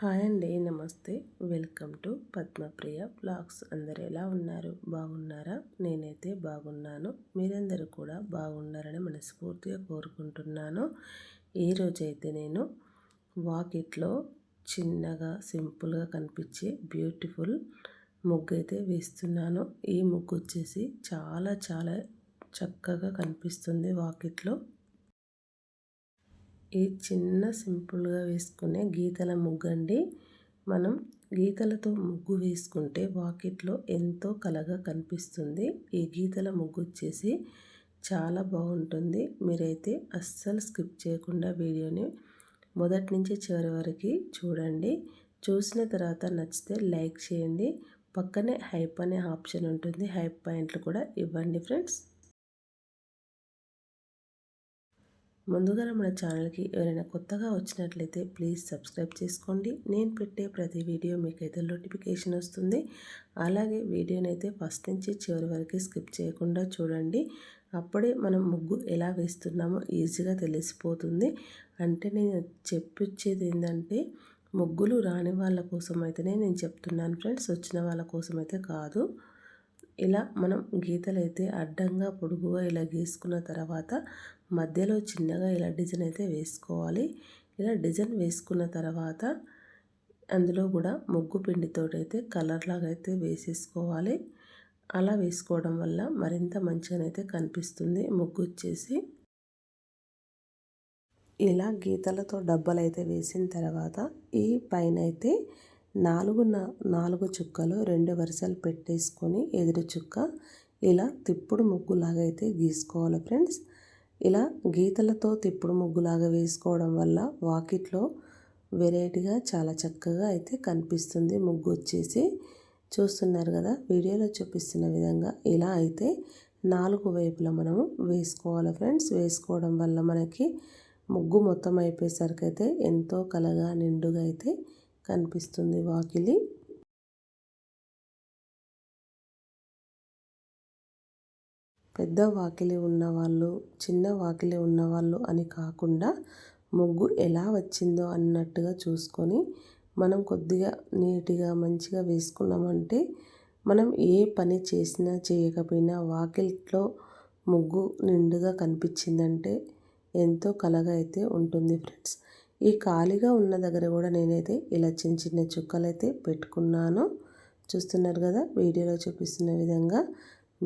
Hi అండి, నమస్తే. Welcome to Padmapriya vlogs. అందరు ఎలా ఉన్నారు? బాగున్నారా? నేనైతే బాగున్నాను. మీరందరూ కూడా బాగున్నారని మనస్ఫూర్తిగా కోరుకుంటున్నాను. ఈరోజైతే నేను వాకిట్లో చిన్నగా సింపుల్గా కనిపించే బ్యూటిఫుల్ ముగ్గు అయితే వేస్తున్నాను. ఈ ముగ్గు వచ్చేసి చాలా చాలా చక్కగా కనిపిస్తుంది వాకిట్లో. ఈ చిన్న సింపుల్గా వేసుకునే గీతల ముగ్గు అండి. మనం గీతలతో ముగ్గు వేసుకుంటే వాకిట్లో ఎంతో కళగా కనిపిస్తుంది. ఈ గీతల ముగ్గు వచ్చేసి చాలా బాగుంటుంది. మీరైతే అస్సలు స్కిప్ చేయకుండా వీడియోని మొదటి నుంచి చివరి వరకు చూడండి. చూసిన తర్వాత నచ్చితే లైక్ చేయండి. పక్కనే హైప్ అనే ఆప్షన్ ఉంటుంది. హైప్ పాయింట్లు కూడా ఇవ్వండి ఫ్రెండ్స్. ముందుగా మన ఛానల్కి ఎవరైనా కొత్తగా వచ్చినట్లయితే ప్లీజ్ సబ్స్క్రైబ్ చేసుకోండి. నేను పెట్టే ప్రతి వీడియో మీకైతే నోటిఫికేషన్ వస్తుంది. అలాగే వీడియోని అయితే ఫస్ట్ నుంచి చివరి వరకు స్కిప్ చేయకుండా చూడండి. అప్పుడే మనం ముగ్గు ఎలా వేస్తున్నామో ఈజీగా తెలిసిపోతుంది. అంటే నేను చెప్పించేది ఏంటంటే ముగ్గులు రాని వాళ్ళ కోసం అయితేనే నేను చెప్తున్నాను ఫ్రెండ్స్, వచ్చిన వాళ్ళ కోసం అయితే కాదు. ఇలా మనం గీతలు అయితే అడ్డంగా పొడుగుగా ఇలా గీసుకున్న తర్వాత మధ్యలో చిన్నగా ఇలా డిజైన్ అయితే వేసుకోవాలి. ఇలా డిజైన్ వేసుకున్న తర్వాత అందులో కూడా ముగ్గు పిండితోటి అయితే కలర్ లాగా అయితే వేసేసుకోవాలి. అలా వేసుకోవడం వల్ల మరింత మంచిగానైతే కనిపిస్తుంది ముగ్గు వచ్చేసి. ఇలా గీతలతో డబ్బాలు అయితే వేసిన తర్వాత ఈ పైన అయితే నాలుగు చుక్కలు 2 వరుసలు పెట్టేసుకొని ఎదురు చుక్క ఇలా తిప్పుడు ముగ్గులాగా అయితే గీసుకోవాలి ఫ్రెండ్స్. ఇలా గీతలతో తిప్పుడు ముగ్గులాగా వేసుకోవడం వల్ల వాకిట్లో వెరైటీగా చాలా చక్కగా అయితే కనిపిస్తుంది ముగ్గు వచ్చేసి. చూస్తున్నారు కదా, వీడియోలో చూపిస్తున్న విధంగా ఇలా అయితే 4 వైపులా మనము వేసుకోవాలి ఫ్రెండ్స్. వేసుకోవడం వల్ల మనకి ముగ్గు మొత్తం అయిపోయేసరికి అయితే ఎంతో కలగా నిండుగా అయితే కనిపిస్తుంది వాకిలి. పెద్ద వాకిలి ఉన్నవాళ్ళు, చిన్న వాకిలి ఉన్నవాళ్ళు అని కాకుండా ముగ్గు ఎలా వచ్చిందో అన్నట్టుగా చూసుకొని మనం కొద్దిగా నీట్గా మంచిగా వేసుకున్నామంటే మనం ఏ పని చేసినా చేయకపోయినా వాకిలిలో ముగ్గు నిండుగా కనిపించిందంటే ఎంతో కళగా అయితే ఉంటుంది ఫ్రెండ్స్. ఈ ఖాళీగా ఉన్న దగ్గర కూడా నేనైతే ఇలా చిన్న చిన్న చుక్కలు అయితే పెట్టుకున్నాను. చూస్తున్నారు కదా, వీడియోలో చూపిస్తున్న విధంగా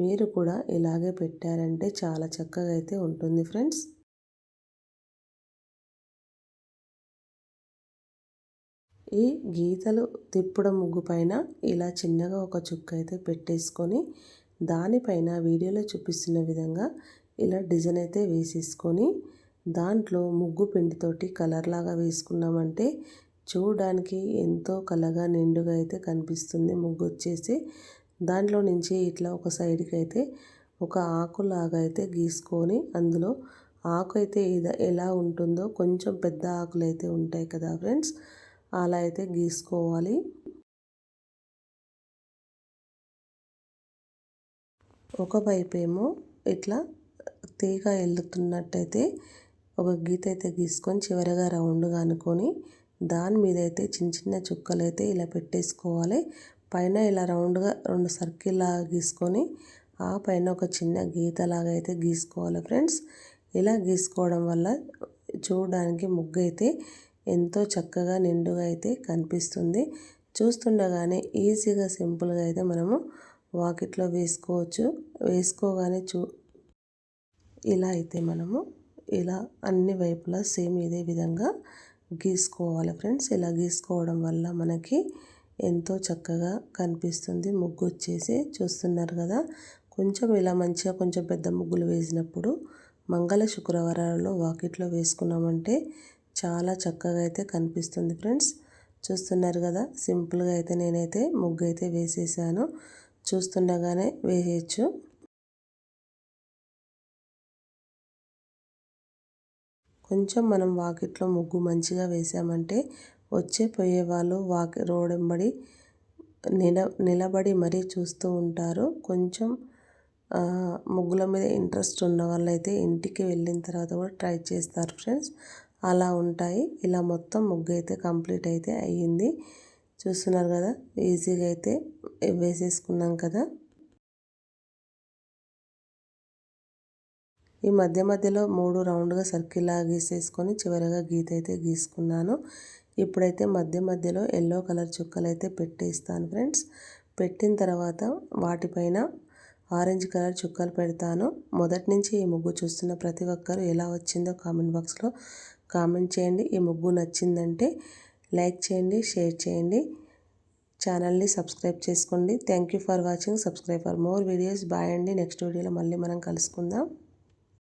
మీరు కూడా ఇలాగే పెట్టారంటే చాలా చక్కగా అయితే ఉంటుంది ఫ్రెండ్స్. ఈ గీతలు తిప్పడం ముగ్గు పైన ఇలా చిన్నగా ఒక చుక్క అయితే పెట్టేసుకొని దానిపైన వీడియోలో చూపిస్తున్న విధంగా ఇలా డిజైన్ అయితే వేసేసుకొని దాంట్లో ముగ్గు పిండితోటి కలర్ లాగా వేసుకున్నామంటే చూడడానికి ఎంతో కలగా నిండుగా అయితే కనిపిస్తుంది ముగ్గు వచ్చేసి. దాంట్లో నుంచి ఇట్లా ఒక సైడ్కి అయితే ఒక ఆకులాగా అయితే గీసుకొని అందులో ఆకు అయితే ఎలా ఉంటుందో కొంచెం పెద్ద ఆకులు అయితే ఉంటాయి కదా ఫ్రెండ్స్, అలా అయితే గీసుకోవాలి. ఒకవైపు ఏమో ఇట్లా తీగ ఎల్లుతున్నట్టయితే ఒక గీత అయితే గీసుకొని చివరగా రౌండ్గా అనుకొని దాని మీద అయితే చిన్న చిన్న చుక్కలు అయితే ఇలా పెట్టేసుకోవాలి. పైన ఇలా రౌండ్గా 2 సర్కిల్ లాగా గీసుకొని ఆ పైన ఒక చిన్న గీతలాగా అయితే గీసుకోవాలి ఫ్రెండ్స్. ఇలా గీసుకోవడం వల్ల చూడడానికి ముగ్గు అయితే ఎంతో చక్కగా నిండుగా అయితే కనిపిస్తుంది. చూస్తుండగానే ఈజీగా సింపుల్గా అయితే మనము వాకిట్లో వేసుకోవచ్చు. వేసుకోగానే ఇలా అయితే మనము ఇలా అన్ని వైపులా సేమ్ ఇదే విధంగా గీసుకోవాలి ఫ్రెండ్స్. ఇలా గీసుకోవడం వల్ల మనకి ఎంతో చక్కగా కనిపిస్తుంది ముగ్గు వచ్చేసి. చూస్తున్నారు కదా, కొంచెం ఇలా మంచిగా కొంచెం పెద్ద ముగ్గులు వేసినప్పుడు మంగళ శుక్రవారాల్లో వాకిట్లో వేసుకున్నామంటే చాలా చక్కగా అయితే కనిపిస్తుంది ఫ్రెండ్స్. చూస్తున్నారు కదా, సింపుల్గా అయితే నేనైతే ముగ్గు అయితే వేసేసాను. చూస్తుండగానే వేసేయచ్చు. కొంచెం మనం వాకిట్లో ముగ్గు మంచిగా వేసామంటే వచ్చే పోయే వాళ్ళు రోడ్ వెంబడి నిలబడి మరీ చూస్తూ ఉంటారు. కొంచెం ముగ్గుల మీద ఇంట్రెస్ట్ ఉన్న వాళ్ళైతే ఇంటికి వెళ్ళిన తర్వాత కూడా ట్రై చేస్తారు ఫ్రెండ్స్. అలా ఉంటాయి. ఇలా మొత్తం ముగ్గు అయితే కంప్లీట్ అయితే అయ్యింది. చూస్తున్నారు కదా, ఈజీగా అయితే వేసేసుకున్నాం కదా. ఈ మధ్య మధ్యలో 3 రౌండ్గా సర్కిల్ లాగా గీసేసుకొని చివరగా గీత అయితే గీసుకున్నాను. ఇప్పుడైతే మధ్య మధ్యలో ఎల్లో కలర్ చుక్కలు అయితే పెట్టేస్తాను ఫ్రెండ్స్. పెట్టిన తర్వాత వాటిపైన ఆరెంజ్ కలర్ చుక్కలు పెడతాను. మొదటి నుంచి ఈ ముగ్గు చూస్తున్న ప్రతి ఒక్కరు ఎలా వచ్చిందో కామెంట్ బాక్స్లో కామెంట్ చేయండి. ఈ ముగ్గు నచ్చిందంటే లైక్ చేయండి, షేర్ చేయండి, ఛానల్ని సబ్స్క్రైబ్ చేసుకోండి. Thank you for watching. Subscribe for more videos. Bye అండి. నెక్స్ట్ వీడియోలో మళ్ళీ మనం కలుసుకుందాం.